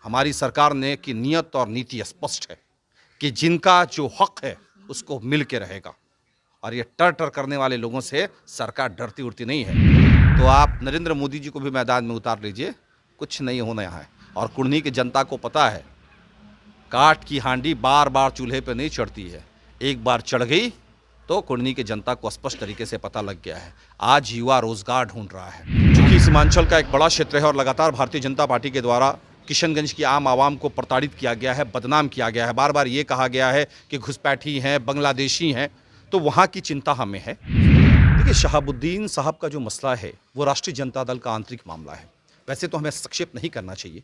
हमारी सरकार ने की नीयत और नीति स्पष्ट है कि जिनका जो हक है उसको मिल के रहेगा, और ये टर करने वाले लोगों से सरकार डरती उड़ती नहीं है। तो आप नरेंद्र मोदी जी को भी मैदान में उतार लीजिए, कुछ नहीं होना यहाँ है। और कुढ़नी की जनता को पता है, काठ की हांडी बार बार चूल्हे पर नहीं चढ़ती है, एक बार चढ़ गई तो कुढ़नी की जनता को स्पष्ट तरीके से पता लग गया है। आज युवा रोजगार ढूंढ रहा है। चूंकि सीमांचल का एक बड़ा क्षेत्र है और लगातार भारतीय जनता पार्टी के द्वारा किशनगंज की आम आवाम को प्रताड़ित किया गया है, बदनाम किया गया है, बार बार ये कहा गया है कि घुसपैठी हैं, बांग्लादेशी हैं, तो वहाँ की चिंता हमें है। देखिए, शहाबुद्दीन साहब का जो मसला है वो राष्ट्रीय जनता दल का आंतरिक मामला है। वैसे तो हमें संक्षेप नहीं करना चाहिए,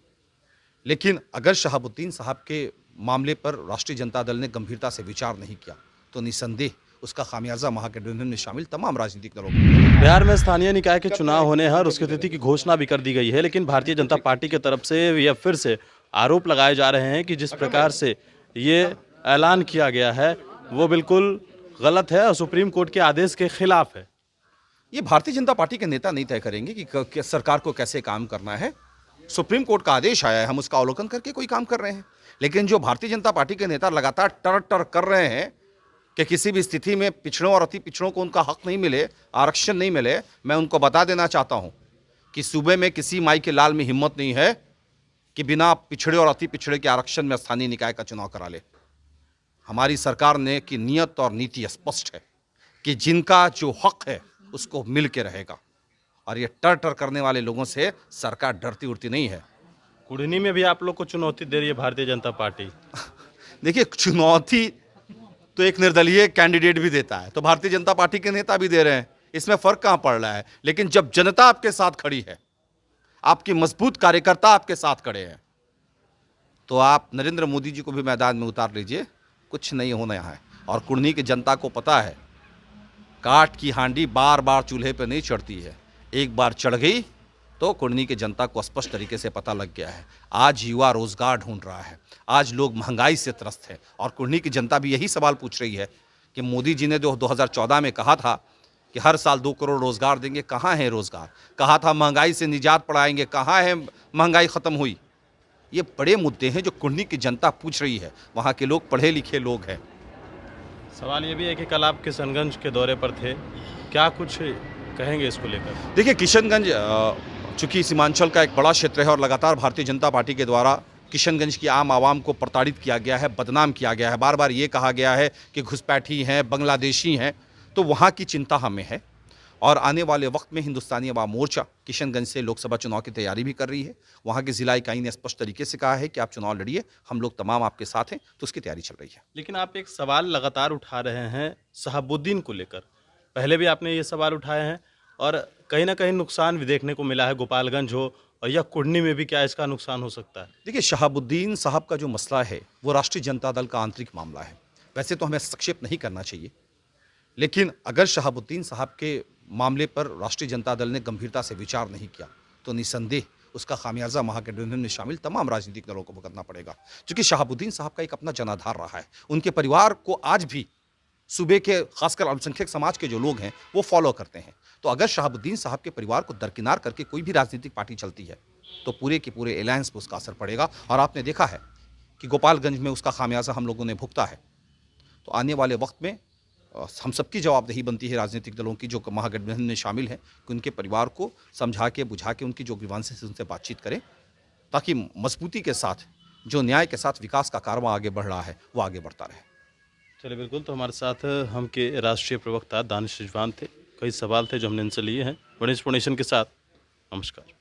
लेकिन अगर शहाबुद्दीन साहब के मामले पर राष्ट्रीय जनता दल ने गंभीरता से विचार नहीं किया तो निसंदेह उसका खामियाजा महागठबंधन में शामिल तमाम राजनीतिक दलों को। बिहार में स्थानीय निकाय के चुनाव होने हैं और उसकी तिथि की घोषणा भी कर दी गई है, लेकिन भारतीय जनता पार्टी की तरफ से यह फिर से आरोप लगाए जा रहे हैं कि जिस प्रकार से ये ऐलान किया गया है वो बिल्कुल गलत है और सुप्रीम कोर्ट के आदेश के खिलाफ है। ये भारतीय जनता पार्टी के नेता नहीं तय करेंगे कि सरकार को कैसे काम करना है। सुप्रीम कोर्ट का आदेश आया है, हम उसका अवलोकन करके कोई काम कर रहे हैं। लेकिन जो भारतीय जनता पार्टी के नेता लगातार टर कर रहे हैं कि किसी भी स्थिति में पिछड़ों और अति पिछड़ों को उनका हक नहीं मिले, आरक्षण नहीं मिले, मैं उनको बता देना चाहता हूं कि सूबे में किसी माई के लाल में हिम्मत नहीं है कि बिना पिछड़े और अति पिछड़े के आरक्षण में स्थानीय निकाय का चुनाव करा ले। हमारी सरकार ने की नीयत और नीति स्पष्ट है कि जिनका जो हक है उसको मिल के रहेगा, और ये टर करने वाले लोगों से सरकार डरती उड़ती नहीं है। कुढ़नी में भी आप लोग को चुनौती दे रही है भारतीय जनता पार्टी। देखिए, चुनौती तो एक निर्दलीय कैंडिडेट भी देता है, तो भारतीय जनता पार्टी के नेता भी दे रहे हैं, इसमें फर्क कहां पड़ रहा है। लेकिन जब जनता आपके साथ खड़ी है, आपकी मजबूत कार्यकर्ता आपके साथ खड़े हैं, तो आप नरेंद्र मोदी जी को भी मैदान में उतार लीजिए, कुछ नहीं होना यहाँ है। और कुढ़नी की जनता को पता है, काठ की हांडी बार बार चूल्हे पर नहीं चढ़ती है, एक बार चढ़ गई तो कुढ़नी की जनता को स्पष्ट तरीके से पता लग गया है। आज युवा रोजगार ढूंढ रहा है, आज लोग महंगाई से त्रस्त है, और कुढ़नी की जनता भी यही सवाल पूछ रही है कि मोदी जी ने जो 2014 में कहा था कि हर साल 2 करोड़ रोजगार देंगे, कहाँ है रोजगार? कहा था महंगाई से निजात पड़ाएंगे, कहाँ है महंगाई खत्म हुई? ये बड़े मुद्दे हैं जो कुढ़नी की जनता पूछ रही है। वहाँ के लोग पढ़े लिखे लोग हैं। सवाल ये भी है कि कल आप किशनगंज के दौरे पर थे, क्या कुछ कहेंगे इसको लेकर? देखिए, किशनगंज चूंकि सीमांचल का एक बड़ा क्षेत्र है और लगातार भारतीय जनता पार्टी के द्वारा किशनगंज की आम आवाम को प्रताड़ित किया गया है, बदनाम किया गया है, बार बार ये कहा गया है कि घुसपैठी हैं, बांग्लादेशी हैं, तो वहाँ की चिंता हमें है। और आने वाले वक्त में हिंदुस्तानी अवाम मोर्चा किशनगंज से लोकसभा चुनाव की तैयारी भी कर रही है। वहाँ की जिला इकाई ने स्पष्ट तरीके से कहा है कि आप चुनाव लड़िए, हम लोग तमाम आपके साथ हैं, तो उसकी तैयारी चल रही है। लेकिन आप एक सवाल लगातार उठा रहे हैं शहाबुद्दीन को लेकर, पहले भी आपने ये सवाल उठाए हैं और कहीं ना कहीं नुकसान भी देखने को मिला है, गोपालगंज हो और या कुढ़नी में भी क्या इसका नुकसान हो सकता है? देखिए, शहाबुद्दीन साहब का जो मसला है वो राष्ट्रीय जनता दल का आंतरिक मामला है। वैसे तो हमें संक्षेप नहीं करना चाहिए, लेकिन अगर शहाबुद्दीन साहब के मामले पर राष्ट्रीय जनता दल ने गंभीरता से विचार नहीं किया तो निसंदेह उसका खामियाजा महागठबंधन में शामिल तमाम राजनीतिक दलों को भुगतना पड़ेगा। क्योंकि शहाबुद्दीन साहब का एक अपना जनाधार रहा है, उनके परिवार को आज भी सूबे के खासकर अल्पसंख्यक समाज के जो लोग हैं वो फॉलो करते हैं। तो अगर शहाबुद्दीन साहब के परिवार को दरकिनार करके कोई भी राजनीतिक पार्टी चलती है तो पूरे के पूरे एलायंस पर उसका असर पड़ेगा। और आपने देखा है कि गोपालगंज में उसका खामियाजा हम लोगों ने भुगता है। तो आने वाले वक्त में हम सबकी जवाबदेही बनती है राजनीतिक दलों की जो महागठबंधन में शामिल हैं कि उनके परिवार को समझा के बुझा के उनकी जो ग्रीवांसेस उनसे बातचीत करें, ताकि मजबूती के साथ जो न्याय के साथ विकास का कारवां आगे बढ़ रहा है वो आगे बढ़ता रहे। चलिए, बिल्कुल। तो हमारे साथ हम के राष्ट्रीय प्रवक्ता दानिश रिजवान थे। कई सवाल थे जो हमने इनसे लिए हैं। गणेश फोनेशन के साथ नमस्कार।